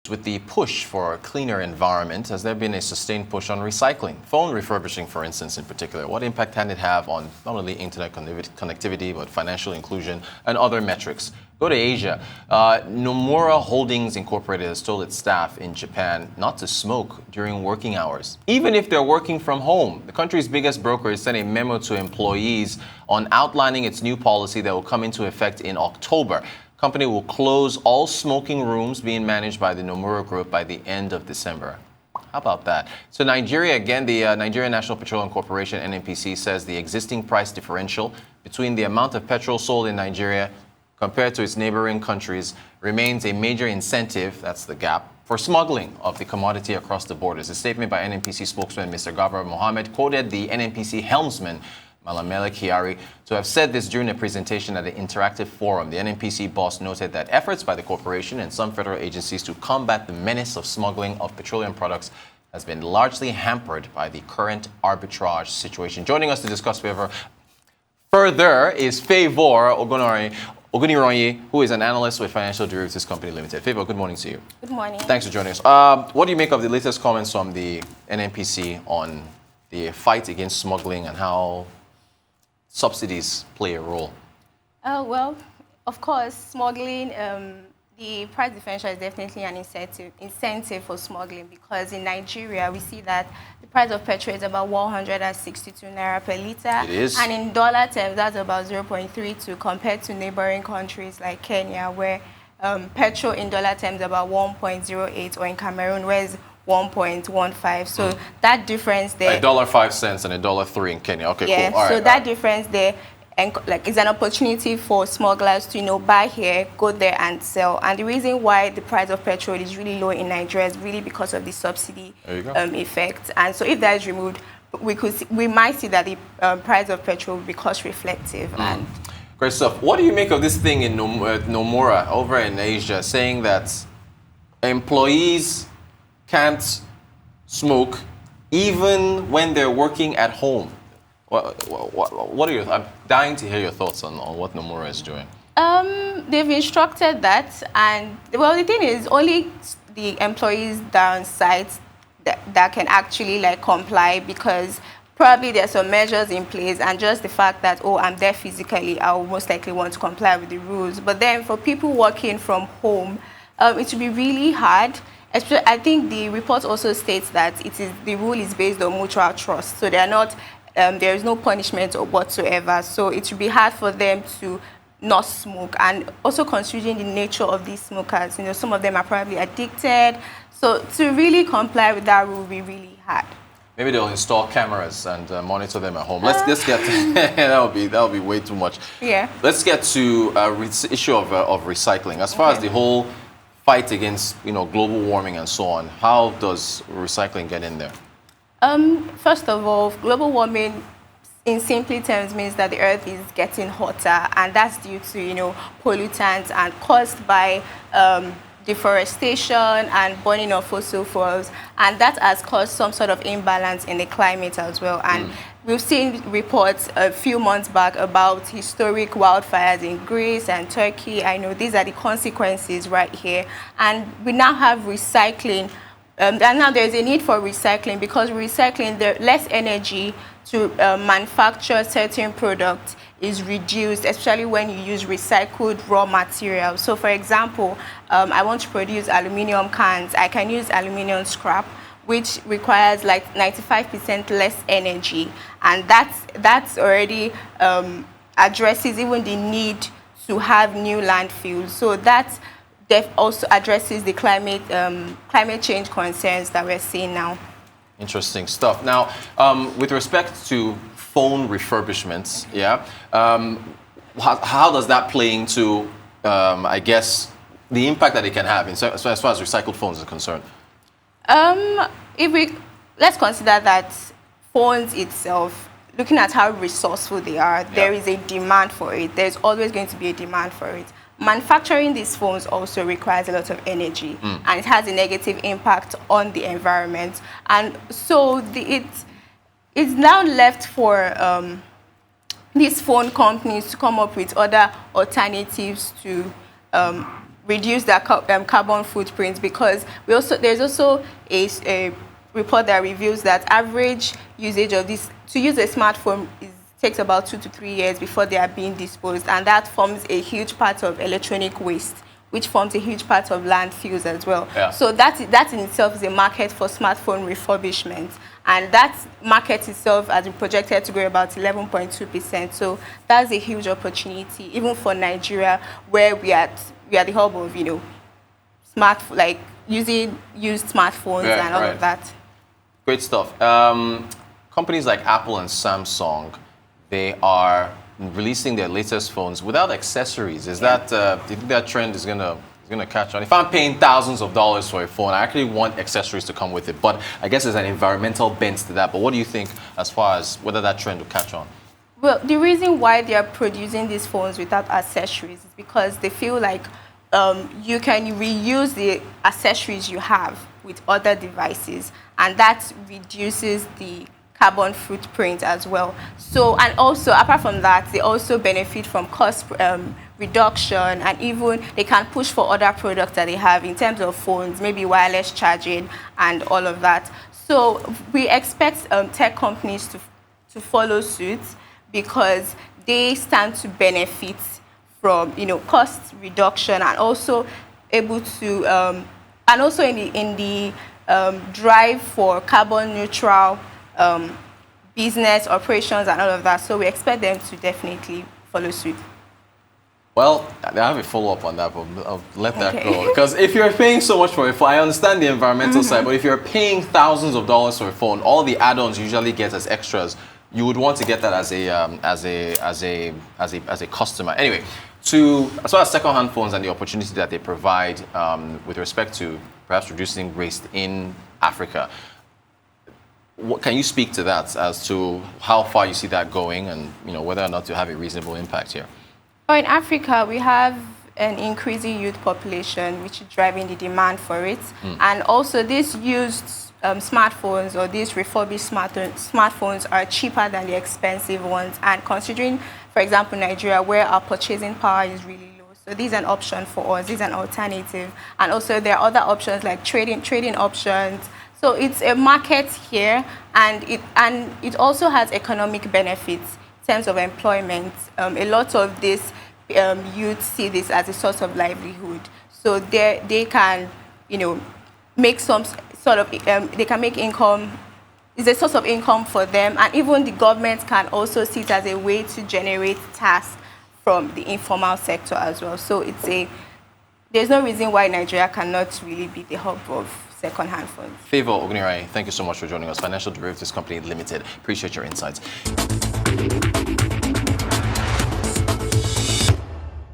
With the push for a cleaner environment, has there been a sustained push on recycling? Phone refurbishing, for instance, in particular. What impact can it have on not only internet connectivity, but financial inclusion and other metrics? Go to Asia. Nomura Holdings Incorporated has told its staff in Japan not to smoke during working hours, even if they're working from home. The country's biggest broker has sent a memo to employees on outlining its new policy that will come into effect in October. Company will close all smoking rooms being managed by the Nomura Group by the end of December. How about that? So Nigeria, again, the Nigerian National Petroleum Corporation, NNPC, says the existing price differential between the amount of petrol sold in Nigeria compared to its neighboring countries remains a major incentive, that's the gap, for smuggling of the commodity across the borders. A statement by NNPC spokesman Mr. Gabar Mohammed quoted the NNPC helmsman Malamele Kyari to have said this during a presentation at an interactive forum. The NNPC boss noted that efforts by the corporation and some federal agencies to combat the menace of smuggling of petroleum products has been largely hampered by the current arbitrage situation. Joining us to discuss further is Favour Ogunniranye, who is an analyst with Financial Derivatives Company Limited. Favour, good morning to you. Good morning. Thanks for joining us. What do you make of the latest comments from the NNPC on the fight against smuggling and how subsidies play a role? Well, of course, smuggling, the price differential is definitely an incentive for smuggling, because in Nigeria, we see that the price of petrol is about 162 naira per litre. It is. And in dollar terms, that's about 0.32 compared to neighboring countries like Kenya, where petrol in dollar terms is about 1.08, or in Cameroon, where it's 1.15. So that difference there, $1.05 and $1.03 in Kenya. Okay, yeah, cool. All so right, that difference there, and like, is an opportunity for smugglers to buy here, go there and sell. And the reason why the price of petrol is really low in Nigeria is really because of the subsidy effect. And so if that is removed, we might see that the price of petrol will be cost reflective. And great stuff. What do you make of this thing in Nomura over in Asia, saying that employees can't smoke even when they're working at home? What are your? I'm dying to hear your thoughts on what Nomura is doing. They've instructed that, and well, the thing is, only the employees down site that can actually comply, because probably there's some measures in place, and just the fact that, oh, I'm there physically, I will most likely want to comply with the rules. But then for people working from home, it will be really hard. I think the report also states that the rule is based on mutual trust, so they are not. There is no punishment or whatsoever, so it will be hard for them to not smoke. And also considering the nature of these smokers, some of them are probably addicted, so to really comply with that rule will be really hard. Maybe they'll install cameras and monitor them at home. Let's get that'll be way too much. Yeah. Let's get to the issue of recycling. As far as the whole fight against global warming and so on, how does recycling get in there? First of all, global warming, in simple terms, means that the earth is getting hotter, and that's due to pollutants and caused by deforestation and burning of fossil fuels, and that has caused some sort of imbalance in the climate as well. And we've seen reports a few months back about historic wildfires in Greece and Turkey. I know these are the consequences right here, and we now have recycling. And now there's a need for recycling, because recycling, the less energy to manufacture certain products is reduced, especially when you use recycled raw materials. So for example, I want to produce aluminum cans. I can use aluminum scrap, which requires 95% less energy. And that's already addresses even the need to have new landfills. So that also addresses the climate change concerns that we're seeing now. Interesting stuff. Now, with respect to phone refurbishments, how does that play into, I guess, the impact that it can have as far as recycled phones are concerned? Let's consider that phones itself, looking at how resourceful they are, there is a demand for it. There's always going to be a demand for it. Manufacturing these phones also requires a lot of energy, and it has a negative impact on the environment. And so it's now left for these phone companies to come up with other alternatives to reduce their carbon footprint, because there's also a report that reveals that average usage of this, to use a smartphone, takes about 2 to 3 years before they are being disposed, and that forms a huge part of electronic waste, which forms a huge part of landfills as well. Yeah. So that in itself is a market for smartphone refurbishment, and that market itself has been projected to grow about 11.2%. So that's a huge opportunity, even for Nigeria, where we are the hub of, using used smartphones and all of that. Great stuff. Companies like Apple and Samsung, they are releasing their latest phones without accessories. Is that, do you think that trend is gonna catch on? If I'm paying thousands of dollars for a phone, I actually want accessories to come with it. But I guess there's an environmental bent to that. But what do you think as far as whether that trend will catch on? Well, the reason why they are producing these phones without accessories is because they feel like you can reuse the accessories you have with other devices, and that reduces the carbon footprint as well. So, and also apart from that, they also benefit from cost reduction, and even they can push for other products that they have in terms of phones, maybe wireless charging and all of that. So we expect tech companies to follow suit, because they stand to benefit from cost reduction, and also able to and also in the drive for carbon neutral business operations and all of that. So we expect them to definitely follow suit. Well, I have a follow-up on that, but I'll let that go. Because if you're paying so much for a phone, I understand the environmental side, but if you're paying thousands of dollars for a phone, all the add-ons you usually get as extras, you would want to get that as a customer. Anyway, as far as second-hand phones and the opportunity that they provide with respect to perhaps reducing waste in Africa, what can you speak to that as to how far you see that going, and whether or not to have a reasonable impact here? Well, in Africa, we have an increasing youth population, which is driving the demand for it. And also, these used smartphones, or these refurbished smartphones, are cheaper than the expensive ones. And considering, for example, Nigeria, where our purchasing power is really low, so this is an option for us. This is an alternative. And also, there are other options like trading options. So it's a market here, and it also has economic benefits in terms of employment. A lot of this youth see this as a source of livelihood. So they can, make some sort of they can make income. It's a source of income for them, and even the government can also see it as a way to generate tasks from the informal sector as well. So there's no reason why Nigeria cannot really be the hub of second-hand phones. Favour Ogunniranye, thank you so much for joining us. Financial Derivatives Company Limited. Appreciate your insights.